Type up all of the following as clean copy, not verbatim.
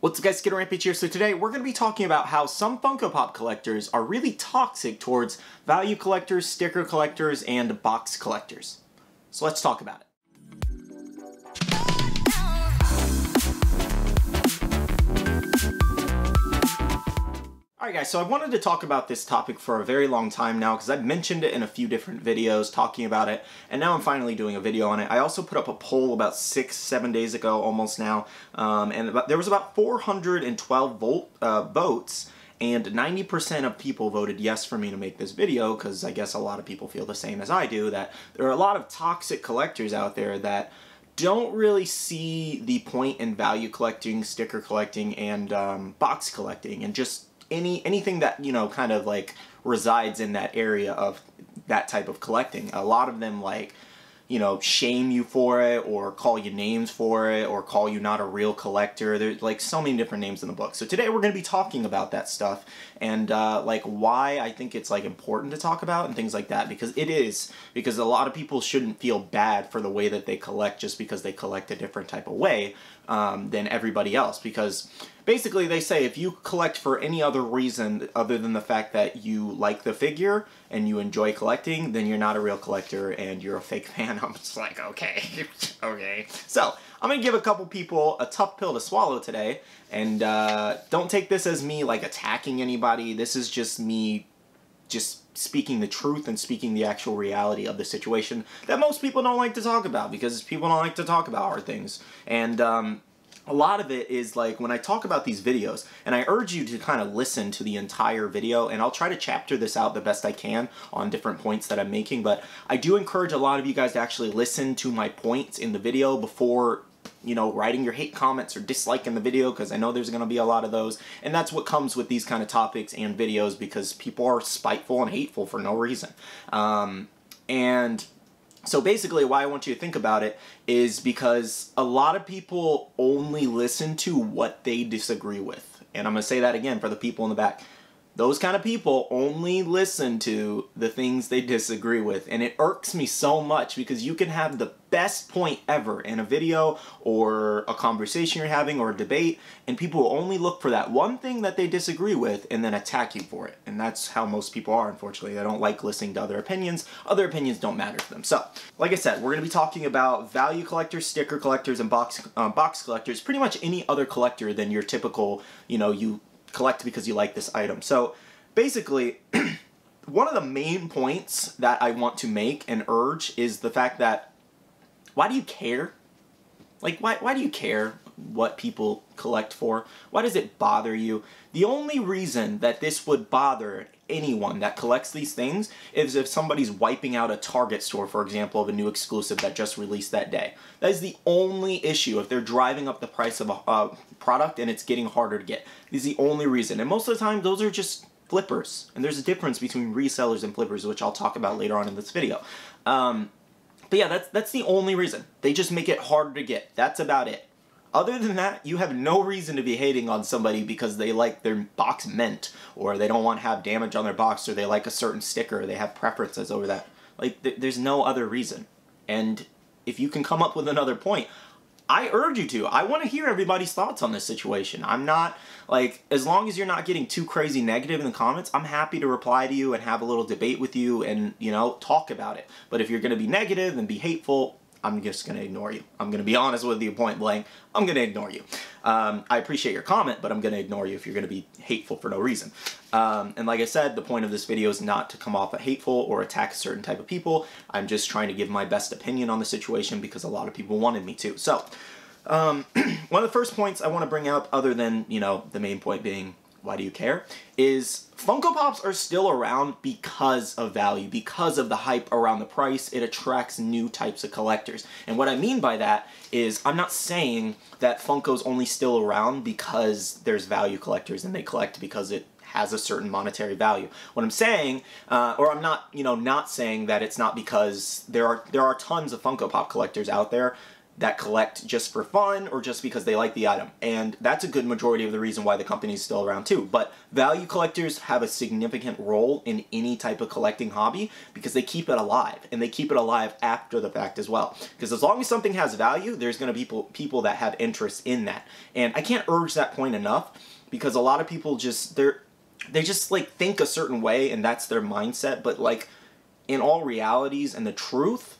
What's up guys, Skittlerampage here. So today we're going to be talking about how some Funko Pop collectors are really toxic towards value collectors, sticker collectors, and box collectors. So let's talk about it. Alright guys, so I wanted to talk about this topic for a very long time now because I've mentioned it in a few different videos talking about it, and now I'm finally doing a video on it. I also put up a poll about 6-7 days ago, almost now, and there was about 412 votes, and 90% of people voted yes for me to make this video because I guess a lot of people feel the same as I do, that there are a lot of toxic collectors out there that don't really see the point in value collecting, sticker collecting, and box collecting, and just anything that, you know, kind of like resides in that area of that type of collecting. A lot of them, like, you know, shame you for it, or call you names for it, or call you not a real collector. There's like so many different names in the book. So today we're going to be talking about that stuff and like why I think it's like important to talk about and things like that, because it is, because a lot of people shouldn't feel bad for the way that they collect just because they collect a different type of way than everybody else. Because basically they say if you collect for any other reason other than the fact that you like the figure and you enjoy collecting, then you're not a real collector and you're a fake fan. I'm just like, okay, okay. So I'm gonna give a couple people a tough pill to swallow today, and don't take this as me like attacking anybody. This is just me just speaking the truth and speaking the actual reality of the situation that most people don't like to talk about, because people don't like to talk about hard things. And a lot of it is like when I talk about these videos, and I urge you to kind of listen to the entire video, and I'll try to chapter this out the best I can on different points that I'm making, but I do encourage a lot of you guys to actually listen to my points in the video before, you know, writing your hate comments or disliking the video, because I know there's going to be a lot of those, and that's what comes with these kind of topics and videos, because people are spiteful and hateful for no reason. And so basically why I want you to think about it is because a lot of people only listen to what they disagree with. And I'm going to say that again for the people in the back. Those kind of people only listen to the things they disagree with. And it irks me so much, because you can have the best point ever in a video or a conversation you're having or a debate, and people will only look for that one thing that they disagree with and then attack you for it. And that's how most people are, unfortunately. They don't like listening to other opinions. Other opinions don't matter to them. So, like I said, we're going to be talking about value collectors, sticker collectors, and box collectors. Pretty much any other collector than your typical, you know, you collect because you like this item. So basically, one of the main points that I want to make and urge is the fact that, why do you care? Like, why do you care what people collect for? Why does it bother you? The only reason that this would bother anyone that collects these things is if somebody's wiping out a Target store, for example, of a new exclusive that just released that day. That is the only issue. If they're driving up the price of a product and it's getting harder to get, is the only reason. And most of the time, those are just flippers. And there's a difference between resellers and flippers, which I'll talk about later on in this video. But yeah, that's the only reason. They just make it harder to get. That's about it. Other than that, you have no reason to be hating on somebody because they like their box mint, or they don't want to have damage on their box, or they like a certain sticker, or they have preferences over that. Like, there's no other reason. And if you can come up with another point, I urge you to. I want to hear everybody's thoughts on this situation. I'm not, like, as long as you're not getting too crazy negative in the comments, I'm happy to reply to you and have a little debate with you and, you know, talk about it. But if you're going to be negative and be hateful, I'm just going to ignore you. I'm going to be honest with you, point blank. I'm going to ignore you. I appreciate your comment, but I'm going to ignore you if you're going to be hateful for no reason. And like I said, the point of this video is not to come off hateful or attack a certain type of people. I'm just trying to give my best opinion on the situation because a lot of people wanted me to. So, one of the first points I want to bring up, other than, you know, the main point being, why do you care, is Funko Pops are still around because of value, because of the hype around the price. It attracts new types of collectors. And what I mean by that is, I'm not saying that Funko's only still around because there's value collectors and they collect because it has a certain monetary value. What I'm saying, or I'm not, you know, not saying that it's not, because there are tons of Funko Pop collectors out there that collect just for fun or just because they like the item. And that's a good majority of the reason why the company is still around too. But value collectors have a significant role in any type of collecting hobby because they keep it alive, and they keep it alive after the fact as well. Because as long as something has value, there's going to be people that have interest in that. And I can't urge that point enough, because a lot of people just, they just like think a certain way and that's their mindset. But like in all realities and the truth,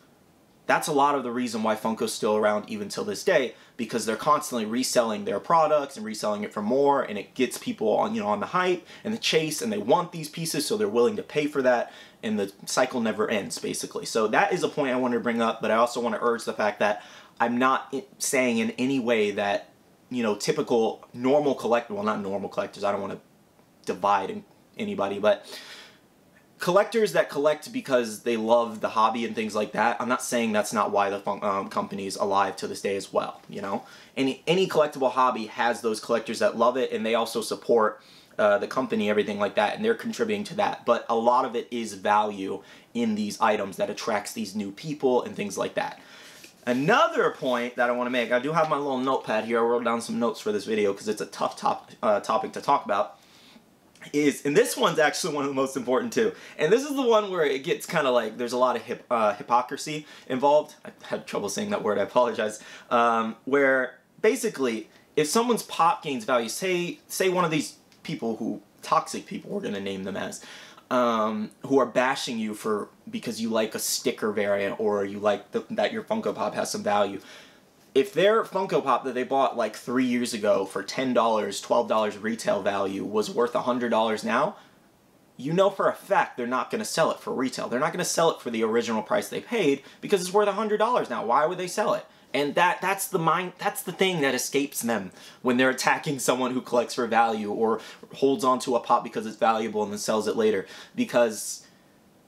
that's a lot of the reason why Funko's still around even till this day, because they're constantly reselling their products and reselling it for more, and it gets people on, on the hype and the chase, and they want these pieces, so they're willing to pay for that, and the cycle never ends, basically. So that is a point I wanted to bring up, but I also want to urge the fact that I'm not saying in any way that, typical normal collectors, well, not normal collectors, I don't want to divide anybody, but collectors that collect because they love the hobby and things like that, I'm not saying that's not why the company's alive to this day as well, Any collectible hobby has those collectors that love it, and they also support the company, everything like that, and they're contributing to that. But a lot of it is value in these items that attracts these new people and things like that. Another point that I want to make, I do have my little notepad here, I wrote down some notes for this video because it's a tough topic to talk about, and this one's actually one of the most important too. And this is the one where it gets kind of like, there's a lot of hypocrisy involved. I had trouble saying that word, I apologize. Where basically, if someone's pop gains value, say one of these people toxic people, we're going to name them as, who are bashing you because you like a sticker variant, or you like that your Funko Pop has some value. If their Funko Pop that they bought like 3 years ago for $10, $12 retail value was worth $100 now, for a fact they're not going to sell it for retail. They're not going to sell it for the original price they paid because it's worth $100 now. Why would they sell it? And that's the thing that escapes them when they're attacking someone who collects for value or holds on to a pop because it's valuable and then sells it later. Because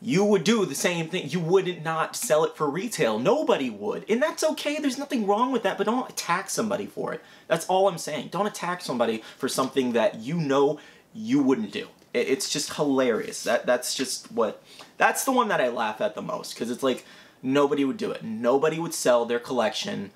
you would do the same thing. You wouldn't not sell it for retail. Nobody would. And that's okay. There's nothing wrong with that, but don't attack somebody for it. That's all I'm saying. Don't attack somebody for something that you wouldn't do. It's just hilarious. That's the one that I laugh at the most, because it's like, nobody would do it. Nobody would sell their collection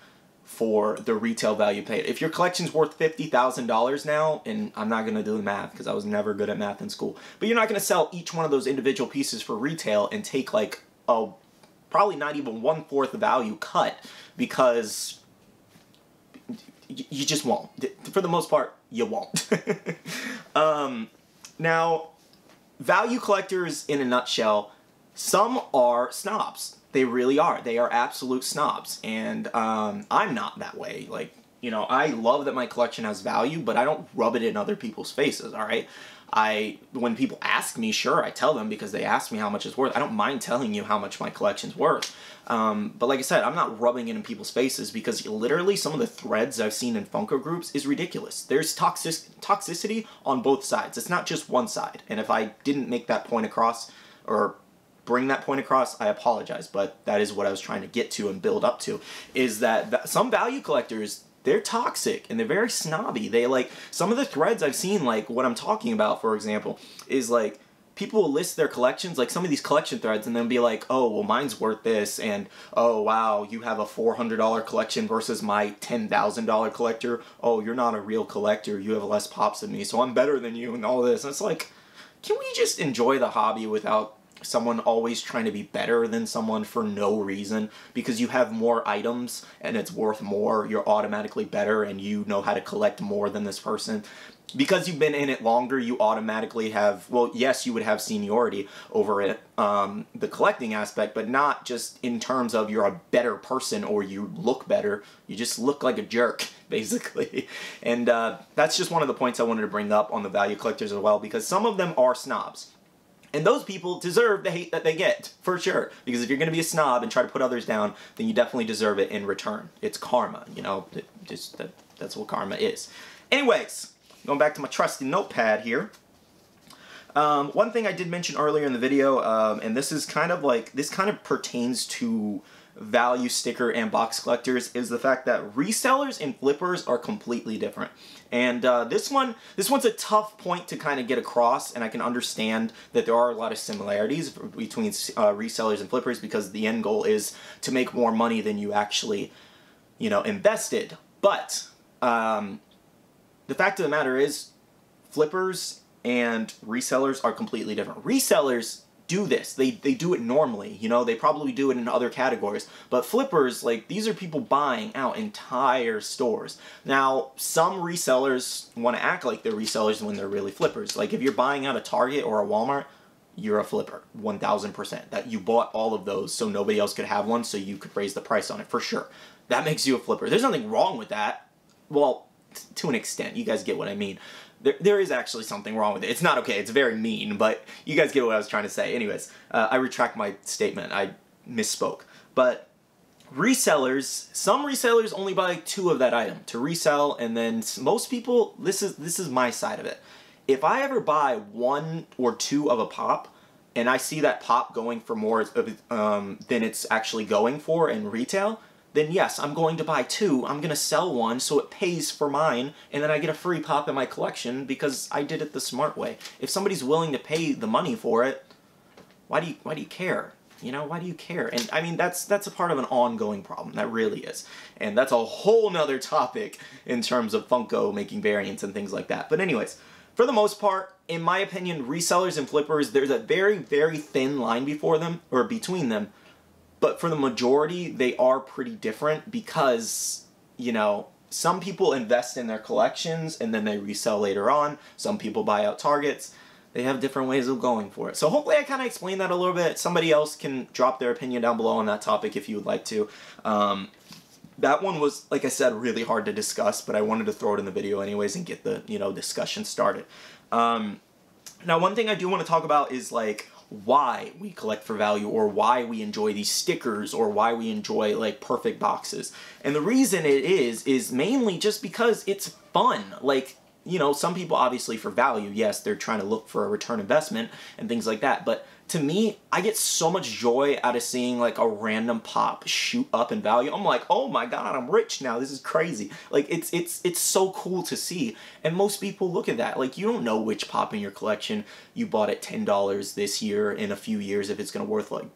for the retail value paid. If your collection's worth $50,000 now, and I'm not going to do the math because I was never good at math in school, but you're not going to sell each one of those individual pieces for retail and take like probably not even 1/4 value cut, because you just won't. For the most part, you won't. Now, value collectors in a nutshell, some are snobs. They really are. They are absolute snobs. And I'm not that way. Like, I love that my collection has value, but I don't rub it in other people's faces, all right? When people ask me, sure, I tell them because they ask me how much it's worth. I don't mind telling you how much my collection's worth. But like I said, I'm not rubbing it in people's faces, because literally some of the threads I've seen in Funko groups is ridiculous. There's toxicity on both sides. It's not just one side. And if I didn't make that point across, or bring that point across, I apologize, but that is what I was trying to get to and build up to, is that some value collectors, they're toxic and they're very snobby. They like, some of the threads I've seen, like what I'm talking about, for example, is like, people will list their collections, like some of these collection threads, and then be like, oh, well, mine's worth this, and oh, wow, you have a $400 collection versus my $10,000 collector. Oh, you're not a real collector, you have less pops than me, so I'm better than you, and all this. And it's like, can we just enjoy the hobby without someone always trying to be better than someone for no reason? Because you have more items and it's worth more, you're automatically better and you know how to collect more than this person. Because you've been in it longer, you automatically have, well, yes, you would have seniority over it, the collecting aspect, but not just in terms of you're a better person or you look better. You just look like a jerk, basically. And that's just one of the points I wanted to bring up on the value collectors as well, because some of them are snobs. And those people deserve the hate that they get, for sure. Because if you're going to be a snob and try to put others down, then you definitely deserve it in return. It's karma, that's what karma is. Anyways, going back to my trusty notepad here. One thing I did mention earlier in the video, and this is kind of like, this kind of pertains to value sticker and box collectors, is the fact that resellers and flippers are completely different. And this one's a tough point to kind of get across, and I can understand that there are a lot of similarities between resellers and flippers, because the end goal is to make more money than you actually you know, invested. But the fact of the matter is, flippers and resellers are completely different. Resellers do this. They do it normally, you know, they probably do it in other categories. But flippers, like, these are people buying out entire stores. Now, some resellers want to act like they're resellers when they're really flippers. Like, if you're buying out a Target or a Walmart, you're a flipper, 1000%. That you bought all of those so nobody else could have one, so you could raise the price on it, for sure. That makes you a flipper. There's nothing wrong with that. Well, to an extent, you guys get what I mean. There is actually something wrong with it. It's not okay, it's very mean, but you guys get what I was trying to say. Anyways, I retract my statement, I misspoke. But resellers, some resellers only buy 2 of that item to resell, and then most people, this is my side of it. If I ever buy 1 or 2 of a pop, and I see that pop going for more than it's actually going for in retail, then yes, I'm going to buy 2, I'm going to sell 1 so it pays for mine, and then I get a free pop in my collection because I did it the smart way. If somebody's willing to pay the money for it, why do you care? You know, why do you care? And I mean, that's a part of an ongoing problem, that really is. And that's a whole nother topic in terms of Funko making variants and things like that. But anyways, for the most part, in my opinion, resellers and flippers, there's a very, very thin line before them, or between them. But for the majority, they are pretty different because, you know, some people invest in their collections and then they resell later on. Some people buy out Targets. They have different ways of going for it. So hopefully I kind of explained that a little bit. Somebody else can drop their opinion down below on that topic if you would like to. That one was, like I said, really hard to discuss, but I wanted to throw it in the video anyways and get the, you know, discussion started. Now, one thing I do want to talk about is, like, why we collect for value, or why we enjoy these stickers, or why we enjoy, like, perfect boxes. And the reason it is mainly just because it's fun. Like, you know, some people obviously for value, yes, they're trying to look for a return investment and things like that, but to me, I get so much joy out of seeing, like, a random pop shoot up in value. I'm like, oh my god, I'm rich now, this is crazy. Like, it's so cool to see, and most people look at that. Like, you don't know which pop in your collection you bought at $10 this year, in a few years, if it's gonna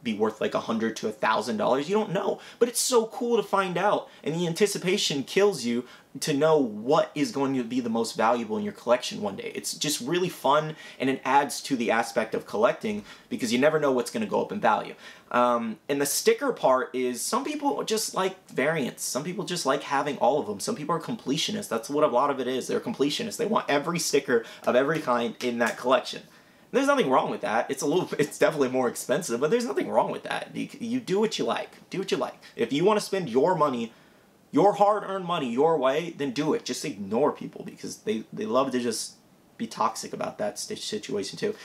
be worth like $100 to $1,000. You don't know, but it's so cool to find out, and the anticipation kills you to know what is going to be the most valuable in your collection one day. It's just really fun, and it adds to the aspect of collecting because you never know what's going to go up in value. And the sticker part is, some people just like variants. Some people just like having all of them. Some people are completionists. That's what a lot of it is. They're completionists. They want every sticker of every kind in that collection. There's nothing wrong with that. It's definitely more expensive, but there's nothing wrong with that. You do what you like. Do what you like. If you want to spend your money, your hard-earned money, your way, then do it. Just ignore people because they love to just be toxic about that situation too.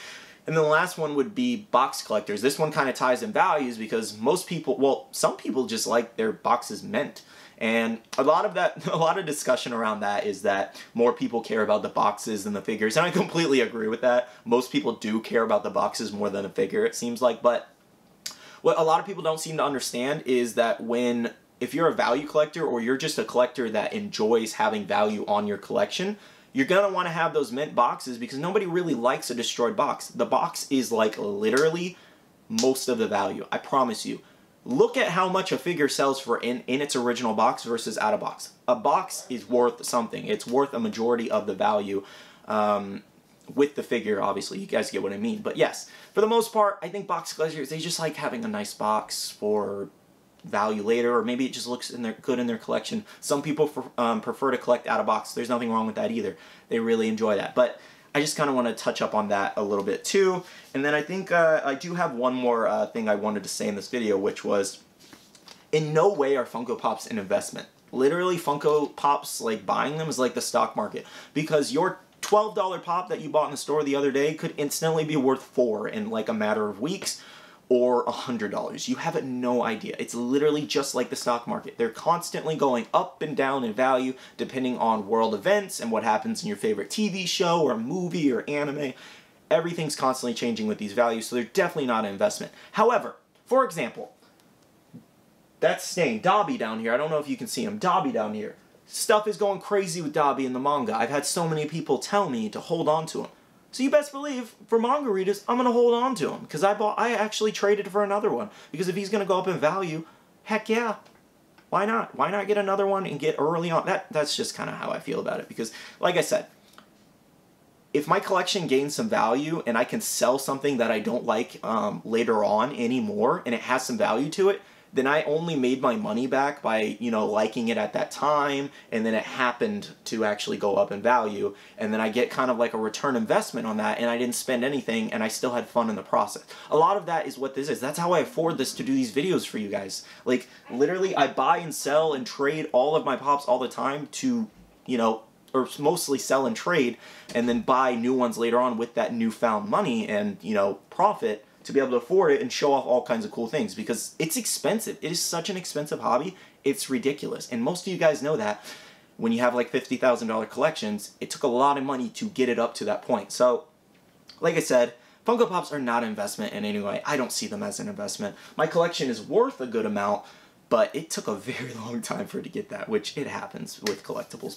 And then the last one would be box collectors. This one kind of ties in values because most people, well, some people just like their boxes mint. And a lot of discussion around that is that more people care about the boxes than the figures. And I completely agree with that. Most people do care about the boxes more than a figure, it seems like. But what a lot of people don't seem to understand is that if you're a value collector, or you're just a collector that enjoys having value on your collection, you're going to want to have those mint boxes because nobody really likes a destroyed box. The box is, like, literally most of the value. I promise you. Look at how much a figure sells for in its original box versus out of box. A box is worth something. It's worth a majority of the value with the figure, obviously. You guys get what I mean. But yes, for the most part, I think box collectors, they just like having a nice box for value later, or maybe it just looks good in their collection. Some people prefer to collect out of box. There's nothing wrong with that either. They really enjoy that. But I just kind of want to touch up on that a little bit too. And then I think I do have one more thing I wanted to say in this video, which was, in no way are Funko Pops an investment. Literally, Funko Pops, like, buying them is like the stock market, because your $12 pop that you bought in the store the other day could instantly be worth $4 in like a matter of weeks, or $100. You have no idea. It's literally just like the stock market. They're constantly going up and down in value depending on world events and what happens in your favorite TV show or movie or anime. Everything's constantly changing with these values, so they're definitely not an investment. However, for example, that's staying Dobby down here. I don't know if you can see him. Dobby down here. Stuff is going crazy with Dobby in the manga. I've had so many people tell me to hold on to him. So you best believe, for manga readers, I'm going to hold on to him. Because I actually traded for another one. Because if he's going to go up in value, heck yeah. why not? Why not get another one and get early on? That's just kind of how I feel about it, because like I said, if my collection gains some value and I can sell something that I don't like later on anymore and it has some value to it, then I only made my money back by, you know, liking it at that time, and then it happened to actually go up in value, and then I get kind of like a return investment on that, and I didn't spend anything, and I still had fun in the process. A lot of that is what this is. That's how I afford this to do these videos for you guys. Like, literally, I buy and sell and trade all of my pops all the time to, you know, or mostly sell and trade, and then buy new ones later on with that newfound money and, you know, profit, to be able to afford it and show off all kinds of cool things, because it's expensive. It is such an expensive hobby. It's ridiculous. And most of you guys know that when you have like $50,000 collections, it took a lot of money to get it up to that point. So, like I said, Funko Pops are not an investment in any way. I don't see them as an investment. My collection is worth a good amount, but it took a very long time for it to get that, which it happens with collectibles.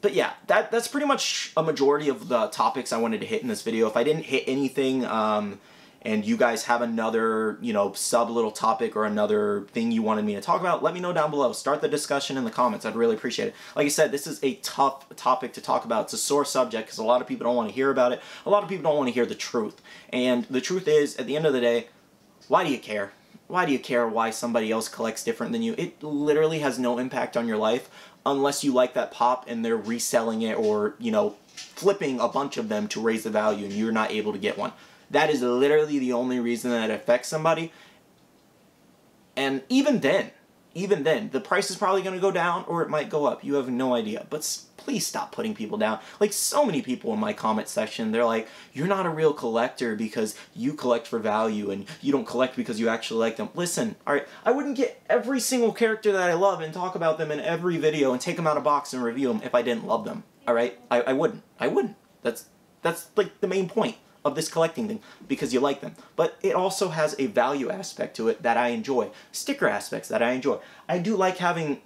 But yeah, that's pretty much a majority of the topics I wanted to hit in this video. If I didn't hit anything, and you guys have another, you know, sub little topic or another thing you wanted me to talk about, let me know down below. Start the discussion in the comments. I'd really appreciate it. Like I said, this is a tough topic to talk about. It's a sore subject because a lot of people don't want to hear about it. A lot of people don't want to hear the truth. And the truth is, at the end of the day, why do you care? Why do you care why somebody else collects different than you? It literally has no impact on your life unless you like that pop and they're reselling it, or, you know, flipping a bunch of them to raise the value and you're not able to get one. That is literally the only reason that it affects somebody. And even then, the price is probably going to go down or it might go up. You have no idea. But please stop putting people down. Like, so many people in my comment section, they're like, you're not a real collector because you collect for value and you don't collect because you actually like them. Listen, alright, I wouldn't get every single character that I love and talk about them in every video and take them out of box and review them if I didn't love them. Alright? I wouldn't. That's like the main point of this collecting thing, because you like them. But it also has a value aspect to it that I enjoy. Sticker aspects that I enjoy. I do like having,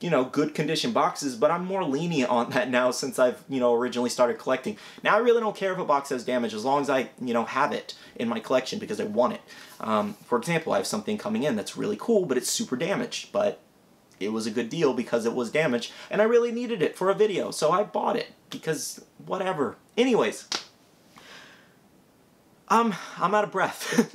you know, good condition boxes, but I'm more lenient on that now since I've, you know, originally started collecting. Now I really don't care if a box has damage as long as I, you know, have it in my collection because I want it. For example, I have something coming in that's really cool, but it's super damaged, but it was a good deal because it was damaged, and I really needed it for a video, so I bought it because whatever. Anyways, I'm out of breath.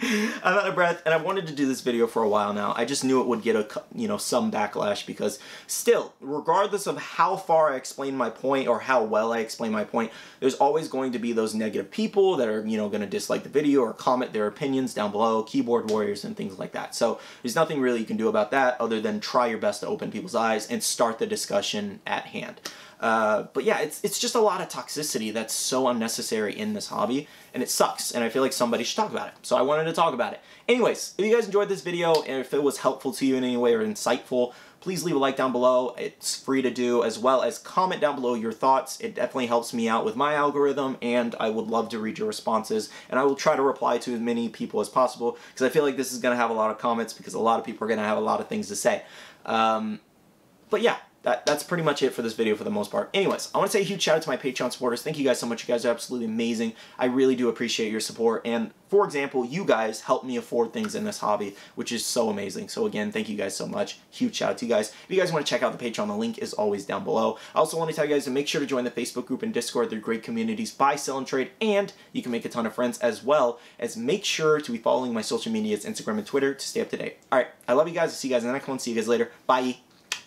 I'm out of breath, and I wanted to do this video for a while now. I just knew it would get a, you know, some backlash, because still, regardless of how far I explain my point or how well I explain my point, there's always going to be those negative people that are, you know, going to dislike the video or comment their opinions down below, keyboard warriors and things like that. So there's nothing really you can do about that other than try your best to open people's eyes and start the discussion at hand. But yeah, it's just a lot of toxicity that's so unnecessary in this hobby, and it sucks, and I feel like somebody should talk about it. So I wanted to talk about it. Anyways, if you guys enjoyed this video, and if it was helpful to you in any way or insightful, please leave a like down below. It's free to do, as well as comment down below your thoughts. It definitely helps me out with my algorithm, and I would love to read your responses, and I will try to reply to as many people as possible, because I feel like this is going to have a lot of comments, because a lot of people are going to have a lot of things to say. But yeah. That's pretty much it for this video for the most part. Anyways, I want to say a huge shout out to my Patreon supporters. Thank you guys so much. You guys are absolutely amazing. I really do appreciate your support. And for example, you guys help me afford things in this hobby, which is so amazing. So again, thank you guys so much. Huge shout out to you guys. If you guys want to check out the Patreon, the link is always down below. I also want to tell you guys to make sure to join the Facebook group and Discord. They're great communities, buy, sell, and trade, and you can make a ton of friends, as well as make sure to be following my social medias, Instagram and Twitter, to stay up to date. Alright, I love you guys. I'll see you guys in the next one. See you guys later. Bye.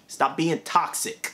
Stop being toxic.